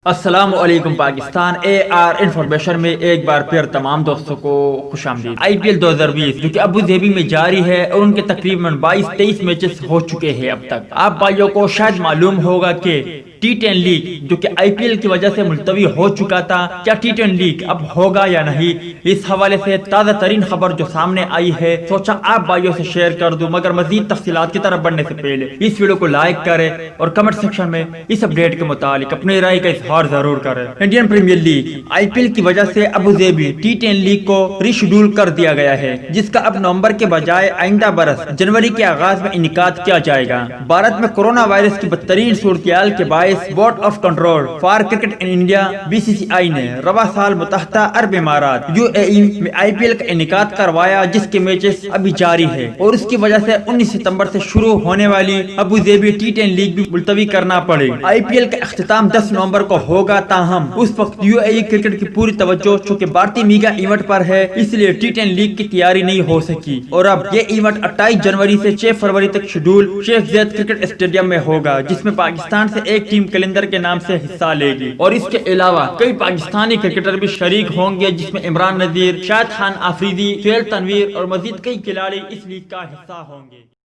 السلام علیکم پاکستان اے are information میں ایک بار پھر تمام دوستوں کو خوش آمدید۔ آئی پی ایل 2020 جو کہ ابو ظہبی میں جاری ہے اور ان کے تقریباً 22-23 میچز ہو چکے ہیں اب تک۔ آپ بھائیوں کو شاید معلوم ہوگا کہ T10 لیگ جو کہ آئی پی ایل کی وجہ سے ملتوی ہو چکا تھا، کیا T10 لیگ اب ہوگا یا نہیں، اس حوالے سے تازہ ترین خبر جو سامنے آئی ہے سوچا آپ بھائیوں سے شیئر کر دوں، مگر مزید تفصیلات کی طرف بڑھنے سے پہلے اس ویڈیو کو لائک کریں اور کمنٹ سیکشن میں اس اپڈیٹ کے متعلق اپنی رائے کا اظہار ضرور کریں۔ انڈین پریمیئر لیگ آئی پی ایل کی وجہ سے ابو ظہبی T10 لیگ کو ری شیڈول کر دیا گیا ہے، جس کا اب نومبر کے بجائے آئندہ برس جنوری کے آغاز میں انعقاد کیا جائے گا۔ بھارت میں کورونا وائرس کی بدترین صورتحال کے باعث board of control for cricket in India BCCI نے رواں سال متحدہ عرب امارات UAE میں آئی پی ایل کا انعقاد کروایا، جس کے میچز ابھی جاری ہے اور اس کی وجہ سے 19 ستمبر سے شروع ہونے والی ابو ظہبی T10 لیگ بھی ملتوی کرنا پڑی۔ آئی پی ایل کا اختتام 10 نومبر کو ہوگا، تاہم اس وقت UAE کرکٹ کی پوری توجہ چونکہ بھارتی میگا ایونٹ پر ہے، اس لیے T10 لیگ کی تیاری نہیں ہو سکی اور اب یہ ایونٹ 28 جنوری سے 6 فروری تک شیڈول شیخ زید کرکٹ اسٹیڈیم میں ہوگا، جس میں پاکستان سے ایک ٹیم کیلنڈر کے نام سے حصہ لے گی اور اس کے علاوہ کئی پاکستانی کرکٹر بھی شریک ہوں گے، جس میں عمران نذیر، شاہد خان آفریدی، سہیل تنویر اور مزید کئی کھلاڑی اس لیگ کا حصہ ہوں گے۔